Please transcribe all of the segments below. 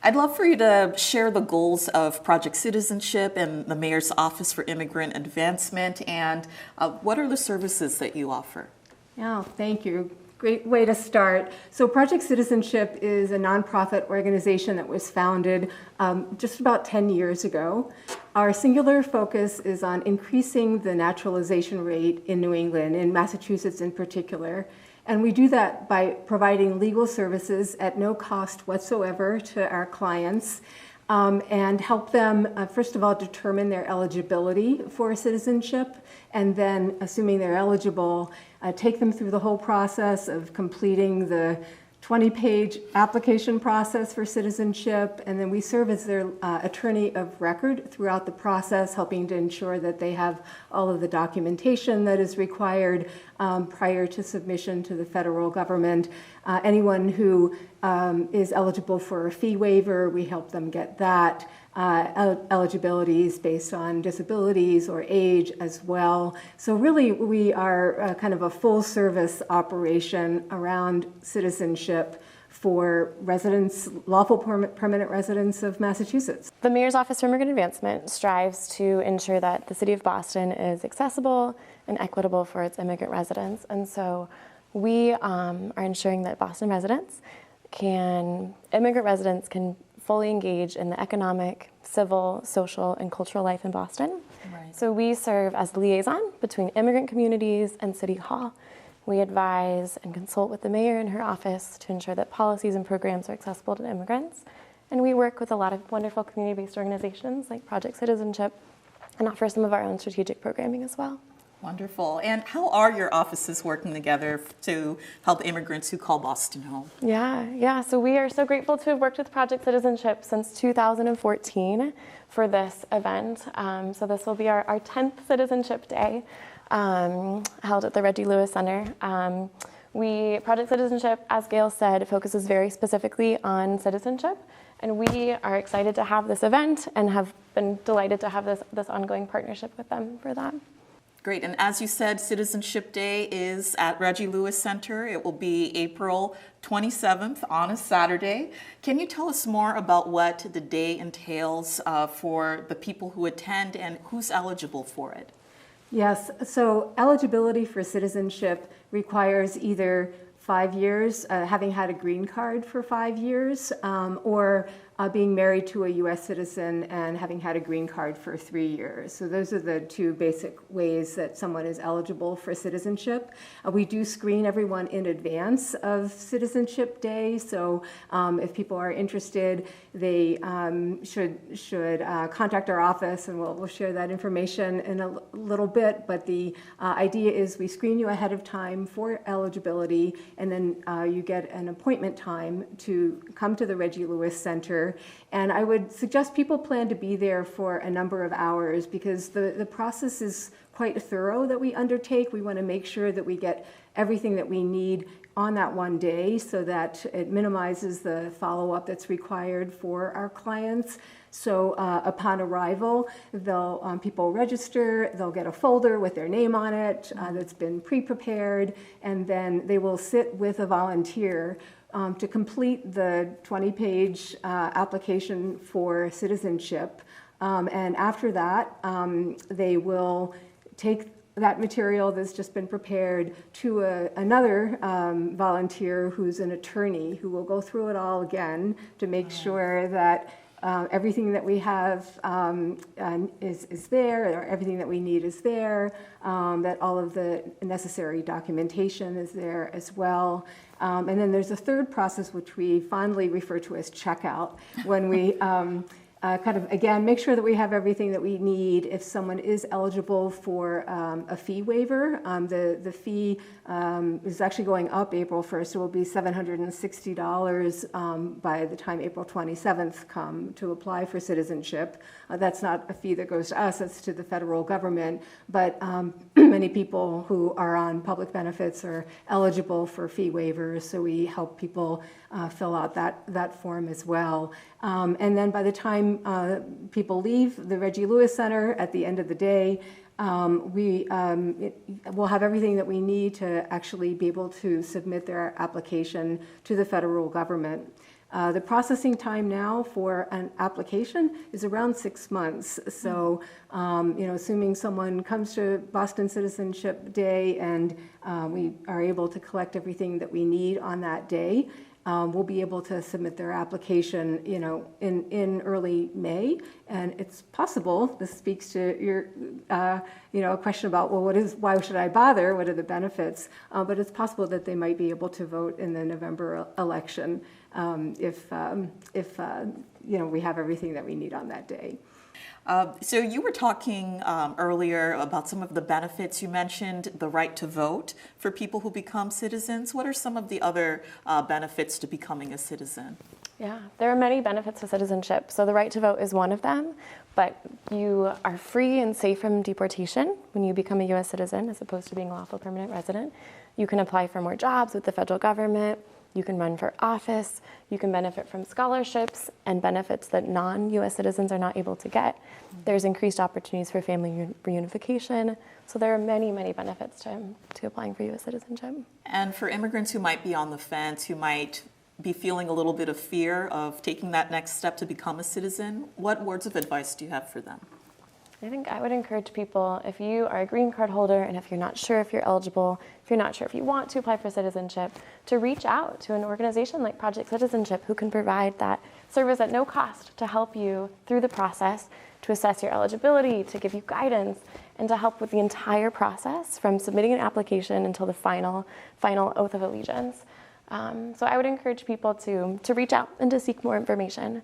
I'd love for you to share the goals of Project Citizenship and the Mayor's Office for Immigrant Advancement, and what are the services that you offer? Yeah, thank you. Great way to start. So Project Citizenship is a nonprofit organization that was founded just about 10 years ago. Our singular focus is on increasing the naturalization rate in New England, in Massachusetts in particular. And we do that by providing legal services at no cost whatsoever to our clients, and help them, first of all, determine their eligibility for citizenship, and then, assuming they're eligible, take them through the whole process of completing the 20-page application process for citizenship, and then we serve as their attorney of record throughout the process, helping to ensure that they have all of the documentation that is required prior to submission to the federal government. Anyone who is eligible for a fee waiver, we help them get that. Eligibilities based on disabilities or age as well. So really we are kind of a full service operation around citizenship for residents, lawful permanent residents of Massachusetts. The Mayor's Office for Immigrant Advancement strives to ensure that the City of Boston is accessible and equitable for its immigrant residents. And so we are ensuring that Boston immigrant residents can fully engage in the economic, civil, social, and cultural life in Boston. Right. So we serve as the liaison between immigrant communities and City Hall. We advise and consult with the mayor and her office to ensure that policies and programs are accessible to immigrants. And we work with a lot of wonderful community-based organizations like Project Citizenship and offer some of our own strategic programming as well. Wonderful. And how are your offices working together to help immigrants who call Boston home? Yeah. So we are so grateful to have worked with Project Citizenship since 2014 for this event. So this will be our 10th Citizenship Day, held at the Reggie Lewis Center. Project Citizenship, as Gail said, focuses very specifically on citizenship. And we are excited to have this event and have been delighted to have this ongoing partnership with them for that. Great, and as you said, Citizenship Day is at Reggie Lewis Center. It will be April 27th on a Saturday. Can you tell us more about what the day entails for the people who attend and who's eligible for it? Yes, so eligibility for citizenship requires either 5 years, having had a green card for 5 years, or being married to a U.S. citizen and having had a green card for 3 years. So those are the two basic ways that someone is eligible for citizenship. We do screen everyone in advance of Citizenship Day, so if people are interested, they should contact our office, and we'll share that information in a little bit. But the idea is we screen you ahead of time for eligibility, and then you get an appointment time to come to the Reggie Lewis Center. And I would suggest people plan to be there for a number of hours because the process is quite thorough that we undertake. We want to make sure that we get everything that we need on that one day so that it minimizes the follow-up that's required for our clients. So upon arrival, people register, they'll get a folder with their name on it that's been pre-prepared, and then they will sit with a volunteer to complete the 20-page application for citizenship. And after that, they will take that material that's just been prepared to another volunteer who's an attorney who will go through it all again to make sure that everything that we have is there, or everything that we need is there, that all of the necessary documentation is there as well. And then there's a third process which we fondly refer to as checkout, when we kind of, again, make sure that we have everything that we need. If someone is eligible for a fee waiver, the fee is actually going up April 1st. It will be $760 by the time April 27th come to apply for citizenship. That's not a fee that goes to us, it's to the federal government. But many people who are on public benefits are eligible for fee waivers, so we help people fill out that form as well. And then by the time people leave the Reggie Lewis Center at the end of the day, we'll have everything that we need to actually be able to submit their application to the federal government. The processing time now for an application is around 6 months. So, assuming someone comes to Boston Citizenship Day and we are able to collect everything that we need on that day, we'll be able to submit their application, in early May. And it's possible, this speaks to your, question about, well, why should I bother? What are the benefits? But it's possible that they might be able to vote in the November election if we have everything that we need on that day. So you were talking earlier about some of the benefits. You mentioned the right to vote for people who become citizens. What are some of the other benefits to becoming a citizen? Yeah, there are many benefits to citizenship. So the right to vote is one of them, but you are free and safe from deportation when you become a U.S. citizen as opposed to being a lawful permanent resident. You can apply for more jobs with the federal government. You can run for office. You can benefit from scholarships and benefits that non-U.S. citizens are not able to get. There's increased opportunities for family reunification. So there are many, many benefits to applying for U.S. citizenship. And for immigrants who might be on the fence, who might be feeling a little bit of fear of taking that next step to become a citizen, what words of advice do you have for them? I think I would encourage people, if you are a green card holder and if you're not sure if you're eligible, if you're not sure if you want to apply for citizenship, to reach out to an organization like Project Citizenship who can provide that service at no cost to help you through the process, to assess your eligibility, to give you guidance, and to help with the entire process from submitting an application until the final oath of allegiance. So I would encourage people to reach out and to seek more information.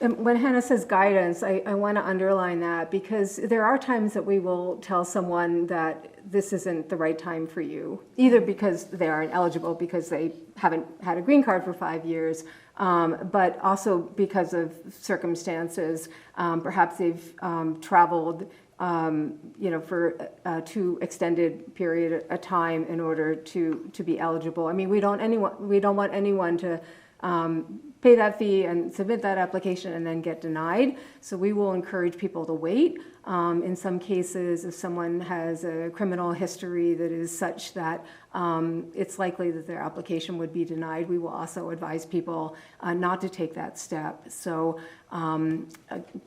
And when Hannah says guidance, I want to underline that because there are times that we will tell someone that this isn't the right time for you, either because they aren't eligible because they haven't had a green card for 5 years, but also because of circumstances. Perhaps they've traveled for a too extended period of time in order to be eligible. I mean, we don't want anyone to pay that fee and submit that application and then get denied. So we will encourage people to wait. In some cases, if someone has a criminal history that is such that it's likely that their application would be denied, we will also advise people not to take that step. So I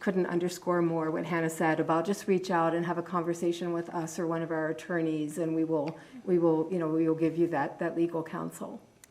couldn't underscore more what Hannah said about just reach out and have a conversation with us or one of our attorneys, and we will give you that legal counsel.